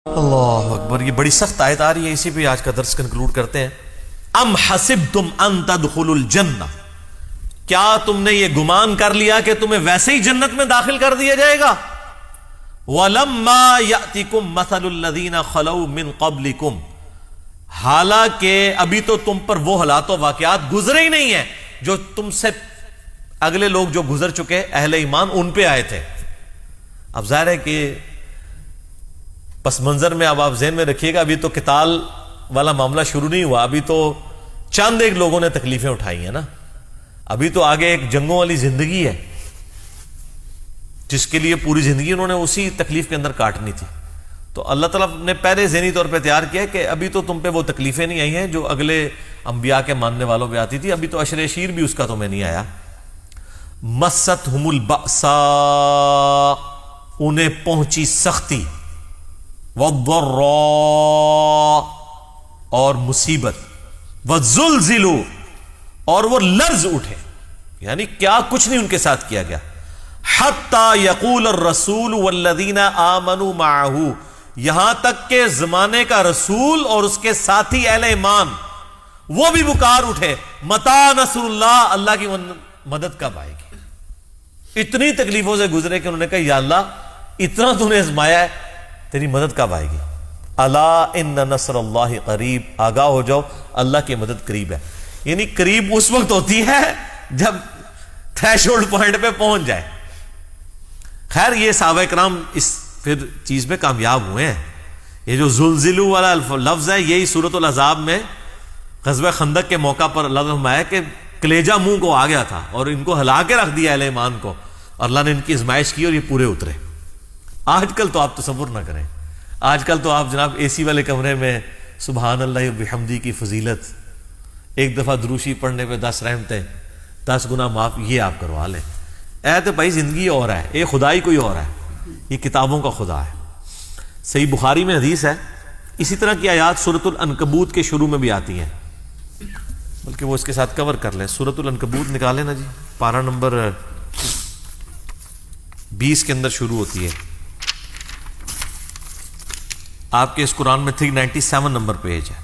اللہ اکبر، یہ بڑی سخت آیت آ رہی ہے، اسی پہ آج کا درس کنکلوڈ کرتے ہیں۔ ام حسبتم ان تدخلوا الجنہ، کیا تم نے یہ گمان کر لیا کہ تمہیں ویسے ہی جنت میں داخل کر دیا جائے گا؟ وَلَمَّا يَأْتِكُمْ مَثَلُ الَّذِينَ خَلَوْا مِن قَبْلِكُمْ، حالانکہ ابھی تو تم پر وہ حالات و واقعات گزرے ہی نہیں ہیں جو تم سے اگلے لوگ جو گزر چکے اہل ایمان ان پہ آئے تھے۔ اب ظاہر ہے کہ پس منظر میں اب آپ ذہن میں رکھیے گا، ابھی تو قتال والا معاملہ شروع نہیں ہوا، ابھی تو چند ایک لوگوں نے تکلیفیں اٹھائی ہیں نا، ابھی تو آگے ایک جنگوں والی زندگی ہے جس کے لیے پوری زندگی انہوں نے اسی تکلیف کے اندر کاٹنی تھی۔ تو اللہ تعالیٰ نے پہلے ذہنی طور پہ تیار کیا کہ ابھی تو تم پہ وہ تکلیفیں نہیں آئی ہیں جو اگلے انبیاء کے ماننے والوں پہ آتی تھی، ابھی تو عشر شیر بھی اس کا تمہیں نہیں آیا۔ مَسَّتْهُمُ الْبَأْسَاءُ، انہیں پہنچی سختی، وَالضَّرَّاءُ، اور مصیبت، وَالزُّلْزِلُوا، اور وہ لرز اٹھے، یعنی کیا کچھ نہیں ان کے ساتھ کیا گیا۔ حَتَّى يَقُولَ الرَّسُولُ وَالَّذِينَ آمَنُوا مَعَهُ، یہاں تک کہ زمانے کا رسول اور اس کے ساتھی اہل ایمان وہ بھی پکار اٹھے، مَتَىٰ نَصْرُ اللَّهِ، اللہ کی مدد کب آئے گی؟ اتنی تکلیفوں سے گزرے کہ انہوں نے کہا یا اللہ اتنا تو نے آزمایا ہے، تیری مدد کب آئے گی؟ الا ان نصر اللہ قریب، آگاہ ہو جاؤ اللہ کی مدد قریب ہے۔ یعنی قریب اس وقت ہوتی ہے جب تھریشولڈ پوائنٹ پہ پہنچ جائے۔ خیر یہ صحابہ کرام اس پھر چیز میں کامیاب ہوئے ہیں۔ یہ جو زلزلو والا لفظ ہے یہی سورۃ الاحزاب میں غزوہ خندق کے موقع پر اللہ نے فرمایا کہ کلیجہ منہ کو آ گیا تھا اور ان کو ہلا کے رکھ دیا اہل ایمان کو، اور اللہ نے ان کی آزمائش کی اور یہ پورے اترے۔ آج کل تو آپ تصور نہ کریں، آج کل تو آپ جناب اے سی والے کمرے میں سبحان اللہ وبحمدہ کی فضیلت، ایک دفعہ دروشی پڑھنے پہ 10 رحمتیں، 10 گناہ معاف، یہ آپ کروا لیں۔ اے تو بھائی زندگی اور ہے، یہ خدائی کوئی اور ہے، یہ کتابوں کا خدا ہے۔ صحیح بخاری میں حدیث ہے، اسی طرح کی آیات سورۃ العنکبوت کے شروع میں بھی آتی ہیں، بلکہ وہ اس کے ساتھ کور کر لیں۔ سورۃ العنکبوت نکالیں نا جی، پارہ نمبر 20 کے اندر شروع ہوتی ہے، آپ کے اس قرآن میں 397 نمبر پیج ہے۔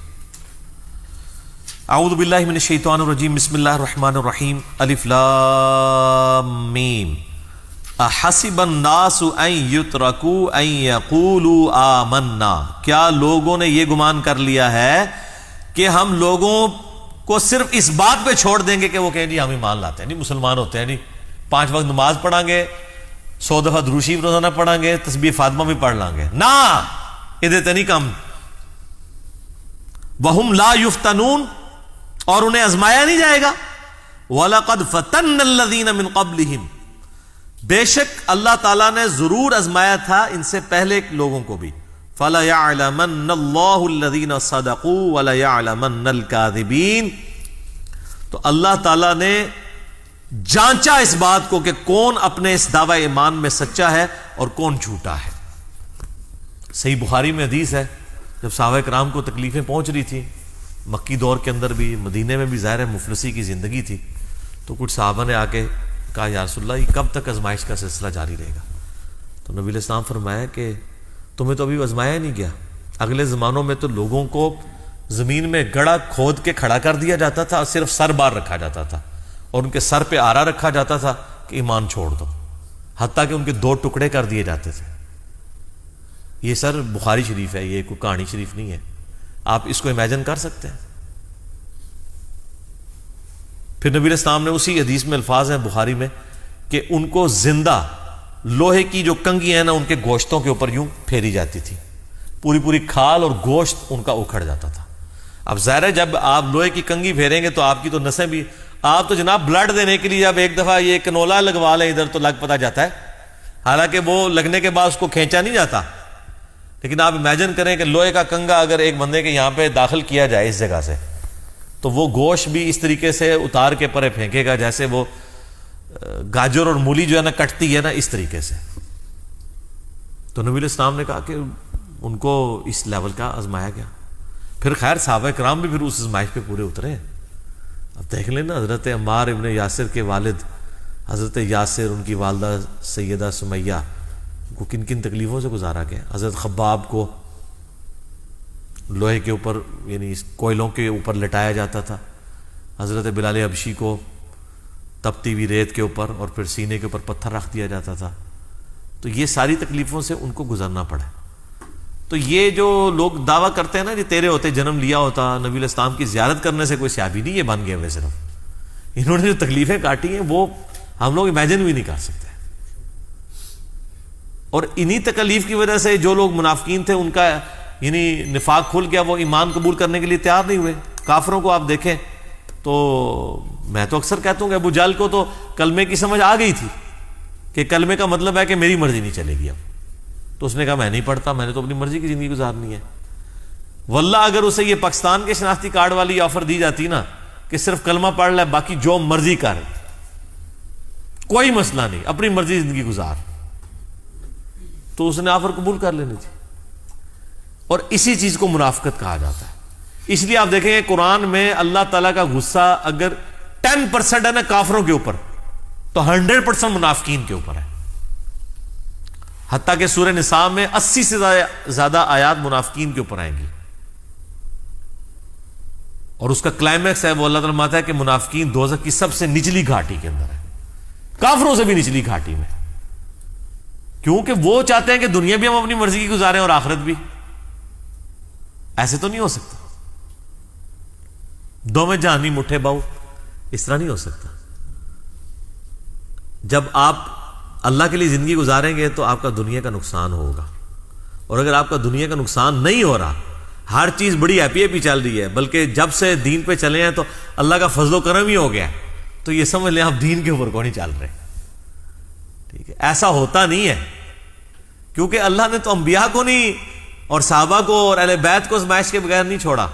اعوذ باللہ من الشیطان الرجیم، بسم اللہ الرحمن الرحیم، الف لام میم، احسب الناس ان یترکوا ان یقولوا آمنا، کیا لوگوں نے یہ گمان کر لیا ہے کہ ہم لوگوں کو صرف اس بات پہ چھوڑ دیں گے کہ وہ کہیں جی ہم ایمان لاتے ہیں، نہیں مسلمان ہوتے ہیں، نہیں 5 وقت نماز پڑھیں گے، 100 دفعہ درود شریف روزانہ پڑھیں گے، تسبیح فاطمہ بھی پڑھ لیں گے، نہ ادھر نہیں کم۔ وَهُمْ لَا يُفْتَنُونَ، اور انہیں آزمایا نہیں جائے گا۔ وَلَقَدْ فَتَنَّ الَّذِينَ مِن قَبْلِهِمْ، بے شک اللہ تعالیٰ نے ضرور آزمایا تھا ان سے پہلے لوگوں کو بھی۔ فَلَيَعْلَمَنَّ اللَّهُ الَّذِينَ صَدَقُوا وَلَيَعْلَمَنَّ الْكَاذِبِينَ، تو اللہ تعالیٰ نے جانچا اس بات کو کہ کون اپنے اس دعوی ایمان میں سچا ہے اور کون جھوٹا ہے۔ صحیح بخاری میں حدیث ہے، جب صحابہ کرام کو تکلیفیں پہنچ رہی تھی مکی دور کے اندر بھی، مدینے میں بھی ظاہر ہے مفلسی کی زندگی تھی، تو کچھ صحابہ نے آ کے کہا یا رسول اللہ یہ کب تک آزمائش کا سلسلہ جاری رہے گا؟ تو نبی علیہ السلام فرمایا کہ تمہیں تو ابھی آزمایا نہیں گیا، اگلے زمانوں میں تو لوگوں کو زمین میں گڑھا کھود کے کھڑا کر دیا جاتا تھا، صرف سر بار رکھا جاتا تھا اور ان کے سر پہ آرا رکھا جاتا تھا کہ ایمان چھوڑ دو، حتیٰ کہ ان کے 2 ٹکڑے کر دیے جاتے تھے۔ یہ سر بخاری شریف ہے، یہ کوئی کہانی شریف نہیں ہے، آپ اس کو امیجن کر سکتے ہیں۔ پھر نبی علیہ السلام نے اسی حدیث میں الفاظ ہیں بخاری میں کہ ان کو زندہ لوہے کی جو کنگھی ہیں نا ان کے گوشتوں کے اوپر یوں پھیری جاتی تھی، پوری پوری کھال اور گوشت ان کا اکھڑ جاتا تھا۔ اب ظاہر ہے جب آپ لوہے کی کنگھی پھیریں گے تو آپ کی تو نسیں بھی، آپ تو جناب بلڈ دینے کے لیے جب ایک دفعہ یہ کنولا لگوا لیں ادھر تو لگ پتا جاتا ہے، حالانکہ وہ لگنے کے بعد اس کو کھینچا نہیں جاتا، لیکن آپ امیجن کریں کہ لوہے کا کنگا اگر ایک بندے کے یہاں پہ داخل کیا جائے اس جگہ سے، تو وہ گوشت بھی اس طریقے سے اتار کے پرے پھینکے گا جیسے وہ گاجر اور مولی جو ہے نا کٹتی ہے نا، اس طریقے سے۔ تو نبی علیہ السلام نے کہا کہ ان کو اس لیول کا آزمایا گیا۔ پھر خیر صحابہ کرام بھی پھر اس آزمائش پہ پورے اترے۔ اب دیکھ لیں نا حضرت عمار ابن یاسر کے والد حضرت یاسر، ان کی والدہ سیدہ سمیہ کو کن کن تکلیفوں سے گزارا گیا، حضرت خباب کو لوہے کے اوپر یعنی کوئلوں کے اوپر لٹایا جاتا تھا حضرت بلال حبشی کو، تپتی ہوئی ریت کے اوپر، اور پھر سینے کے اوپر پتھر رکھ دیا جاتا تھا. تو یہ ساری تکلیفوں سے ان کو گزرنا پڑا. تو یہ جو لوگ دعویٰ کرتے ہیں نا کہ تیرے ہوتے جنم لیا ہوتا، نبی علیہ السلام کی زیارت کرنے سے کوئی صحابی نہیں یہ بن گئے ہوئے، صرف انہوں نے جو تکلیفیں کاٹی ہیں وہ ہم لوگ امیجن بھی نہیں کر سکتے. اور انہی تکلیف کی وجہ سے جو لوگ منافقین تھے ان کا یعنی نفاق کھل گیا، وہ ایمان قبول کرنے کے لیے تیار نہیں ہوئے. کافروں کو آپ دیکھیں تو میں تو اکثر کہتا ہوں کہ ابو جہل کو تو کلمے کی سمجھ آ گئی تھی کہ کلمے کا مطلب ہے کہ میری مرضی نہیں چلے گی. اب تو اس نے کہا میں نہیں پڑھتا، میں نے تو اپنی مرضی کی زندگی گزارنی ہے. واللہ اگر اسے یہ پاکستان کے شناختی کارڈ والی آفر دی جاتی نا کہ صرف کلمہ پڑھ لے، باقی جو مرضی کر، کوئی مسئلہ نہیں، اپنی مرضی زندگی گزار، تو اس نے آفر قبول کر لینی تھی. اور اسی چیز کو منافقت کہا جاتا ہے. اس لیے آپ دیکھیں گے قرآن میں اللہ تعالیٰ کا غصہ اگر 10% ہے نا کافروں کے اوپر، تو 100% منافقین کے اوپر ہے. حتیٰ کہ سورہ نساء میں 80 سے زیادہ آیات منافقین کے اوپر آئیں گی. اور اس کا کلائمیکس ہے وہ اللہ تعالیٰ ماتا ہے کہ منافقین دوزخ کی سب سے نچلی گھاٹی کے اندر ہے، کافروں سے بھی نچلی گھاٹی میں. کیونکہ وہ چاہتے ہیں کہ دنیا بھی ہم اپنی مرضی کی گزاریں اور آخرت بھی. ایسے تو نہیں ہو سکتا، دو میں جہانی مٹھے باؤ، اس طرح نہیں ہو سکتا. جب آپ اللہ کے لیے زندگی گزاریں گے تو آپ کا دنیا کا نقصان ہوگا. اور اگر آپ کا دنیا کا نقصان نہیں ہو رہا، ہر چیز بڑی ہیپی ہیپی چل رہی ہے، بلکہ جب سے دین پہ چلے ہیں تو اللہ کا فضل و کرم ہی ہو گیا، تو یہ سمجھ لیں آپ دین کے اوپر کو نہیں چل رہے. ٹھیک ہے، ایسا ہوتا نہیں ہے، کیونکہ اللہ نے تو انبیاء کو نہیں اور صحابہ کو اور اہل بیت کو آزمائش کے بغیر نہیں چھوڑا،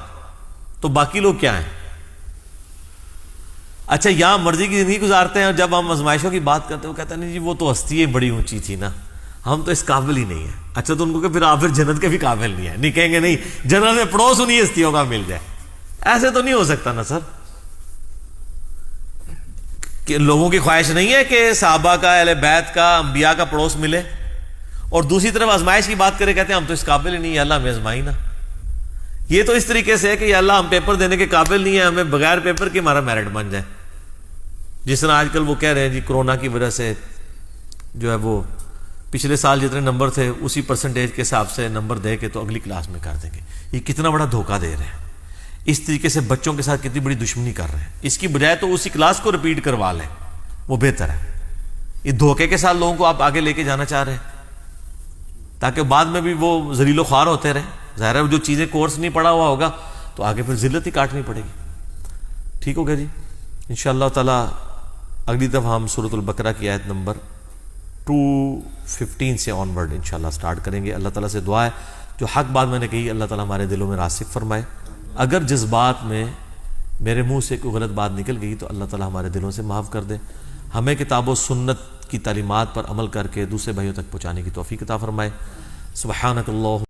تو باقی لوگ کیا ہیں؟ اچھا یہاں مرضی کی زندگی گزارتے ہیں، اور جب ہم آزمائشوں کی بات کرتے ہیں وہ کہتے ہیں نہیں جی وہ تو ہستی بڑی اونچی تھی نا، ہم تو اس قابل ہی نہیں ہیں. اچھا تو ان کو کہ پھر آپ پھر جنت کے بھی قابل نہیں ہیں، نہیں کہیں گے نہیں جنت میں پڑوس انہیں ہستیوں کا مل جائے. ایسے تو نہیں ہو سکتا نا سر. کہ لوگوں کی خواہش نہیں ہے کہ صحابہ کا، اہل بیت کا، انبیاء کا پڑوس ملے، اور دوسری طرف آزمائش کی بات کرے کہتے ہیں ہم تو اس قابل ہی نہیں ہے، اللہ ہمیں آزمائی نا. یہ تو اس طریقے سے ہے کہ یا اللہ ہم پیپر دینے کے قابل نہیں ہیں، ہمیں بغیر پیپر کے ہمارا میرٹ بن جائے. جس طرح آج کل وہ کہہ رہے ہیں جی کرونا کی وجہ سے جو ہے وہ پچھلے سال جتنے نمبر تھے اسی پرسنٹیج کے حساب سے نمبر دے کے تو اگلی کلاس میں کر دیں گے. یہ کتنا بڑا دھوکہ دے رہے ہیں. اس طریقے سے بچوں کے ساتھ کتنی بڑی دشمنی کر رہے ہیں. اس کی بجائے تو اسی کلاس کو رپیٹ کروا لیں، وہ بہتر ہے. یہ دھوکے کے ساتھ لوگوں کو آپ آگے لے کے جانا چاہ رہے ہیں تاکہ بعد میں بھی وہ ذلیل و خوار ہوتے رہیں. ظاہر ہے جو چیزیں کورس نہیں پڑھا ہوا ہوگا تو آگے پھر ذلت ہی کاٹنی پڑے گی. ٹھیک ہو گیا جی. انشاءاللہ تعالی اگلی دفعہ ہم سورۃ البقرہ کی آیت نمبر 215 سے آن ورڈ انشاءاللہ سٹارٹ کریں گے. اللہ تعالیٰ سے دعا ہے جو حق بات میں نے کہی اللہ تعالیٰ ہمارے دلوں میں راسخ فرمائے. اگر جس بات میں میرے منہ سے کوئی غلط بات نکل گئی تو اللہ تعالیٰ ہمارے دلوں سے معاف کر دے. ہمیں کتاب و سنت کی تعلیمات پر عمل کر کے دوسرے بھائیوں تک پہنچانے کی توفیق عطا فرمائے. سبحانک اللہ